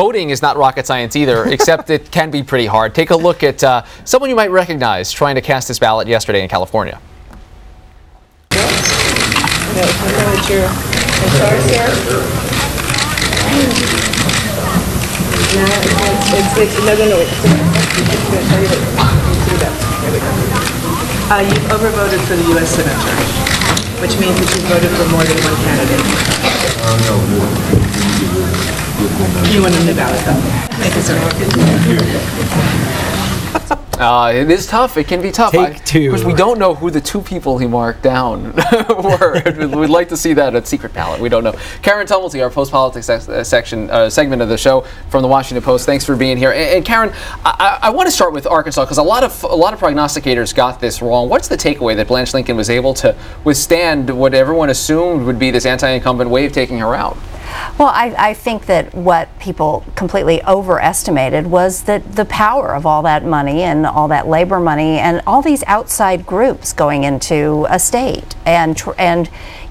voting is not rocket science either, except it can be pretty hard. Take a look at someone you might recognize trying to cast this ballot yesterday in California. You've overvoted for the U.S. Senator, which means that you've voted for more than one candidate. You want a new ballot, though? Thank you, sir. It is tough. It can be tough. Take two. Because we don't know who the two people he marked down were. We'd like to see that at secret ballot. We don't know. Karen Tumulty, our post-politics segment of the show from the Washington Post. Thanks for being here. And Karen, I want to start with Arkansas because a lot of prognosticators got this wrong. What's the takeaway that Blanche Lincoln was able to withstand what everyone assumed would be this anti-incumbent wave taking her out? Well, I think that what people completely overestimated was that the power of all that money and all that labor money and all these outside groups going into a state and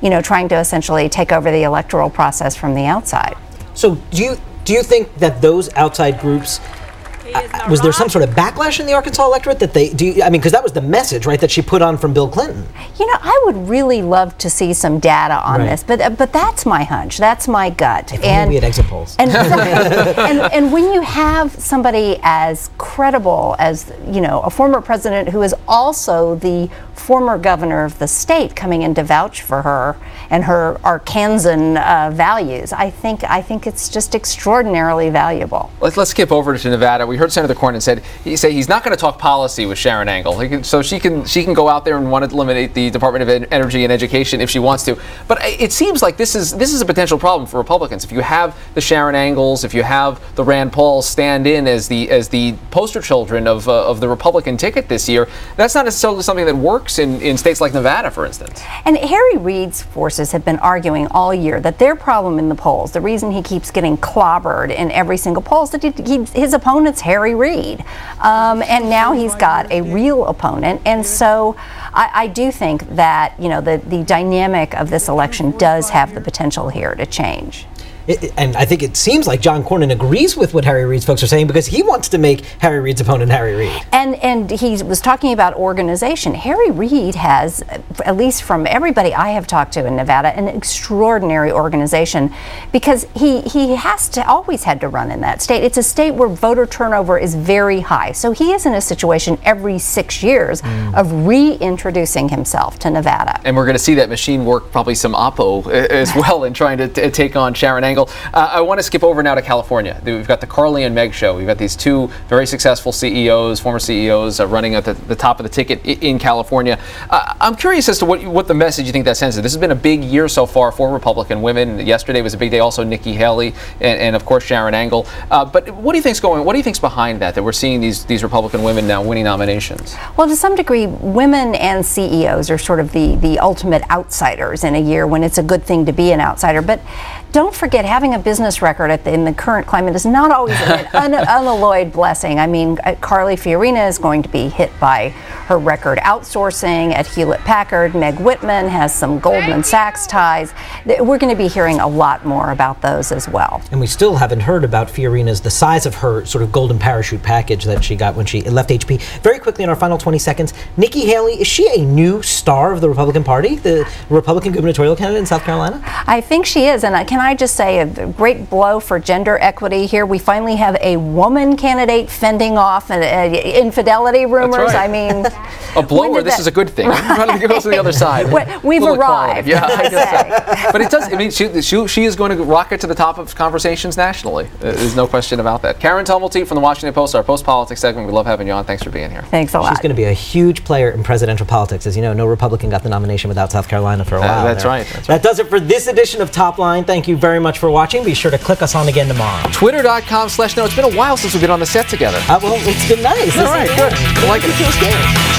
you know, trying to essentially take over the electoral process from the outside. So do you think that those outside groups, was there some sort of backlash in the Arkansas electorate that I mean, because that was the message, right, that she put on from Bill Clinton? You know, I would really love to see some data on this, but that's my hunch, that's my gut. If only we had exit polls. And when you have somebody as credible as, you know, a former president who is also the former governor of the state coming in to vouch for her and her Arkansan values, I think it's just extraordinarily valuable. Let's skip over to Nevada. We heard Senator Cornyn say he's not going to talk policy with Sharon Angle. So she can go out there and want to eliminate the Department of Energy and Education if she wants to. But it seems like this is a potential problem for Republicans. If you have the Sharon Angles, if you have the Rand Pauls stand in as the poster children of the Republican ticket this year, that's not necessarily something that works in states like Nevada, for instance. And Harry Reid's forces have been arguing all year that their problem in the polls, the reason he keeps getting clobbered in every single poll, is that his opponent's Harry Reid. And now he's got a real opponent. And so I do think that, you know, the dynamic of this election does have the potential here to change. And I think it seems like John Cornyn agrees with what Harry Reid's folks are saying because he wants to make Harry Reid's opponent Harry Reid. And he was talking about organization. Harry Reid has, at least from everybody I have talked to in Nevada, an extraordinary organization because he always had to run in that state. It's a state where voter turnover is very high. So he is in a situation every 6 years of reintroducing himself to Nevada. And we're going to see that machine work probably some oppo as well in trying to take on Sharon Angle. I want to skip over now to California. We've got the Carly and Meg show. We've got these two very successful CEOs, former CEOs, running at the top of the ticket in California. I'm curious as to what the message you think that sends. This has been a big year so far for Republican women. Yesterday was a big day. Also, Nikki Haley and of course Sharon Angle. But what do you think's going? What do you think's behind that we're seeing these Republican women now winning nominations? Well, to some degree, women and CEOs are sort of the ultimate outsiders in a year when it's a good thing to be an outsider. But don't forget, having a business record in the current climate is not always an unalloyed blessing. I mean, Carly Fiorina is going to be hit by her record outsourcing at Hewlett-Packard. Meg Whitman has some Goldman Sachs ties. We're going to be hearing a lot more about those as well. And we still haven't heard about the size of her sort of golden parachute package that she got when she left HP. Very quickly in our final 20 seconds, Nikki Haley, is she a new star of the Republican Party, the Republican gubernatorial candidate in South Carolina? I think she is, and can I just say a great blow for gender equity here. We finally have a woman candidate fending off infidelity rumors. Right. I mean, a blow or this is a good thing. I'm trying to go to the other side. We've arrived. Yeah, I guess so. But it does. I mean, she is going to rocket to the top of conversations nationally. There's no question about that. Karen Tumulty from the Washington Post, our post-politics segment. We love having you on. Thanks for being here. Thanks a lot. She's going to be a huge player in presidential politics. As you know, no Republican got the nomination without South Carolina for a while. That's right. That does it for this edition of Top Line. Thank you very much for watching. Be sure to click us on again tomorrow. Twitter.com/no. It's been a while since we've been on the set together. Well, it's been nice. All right, good. I like it.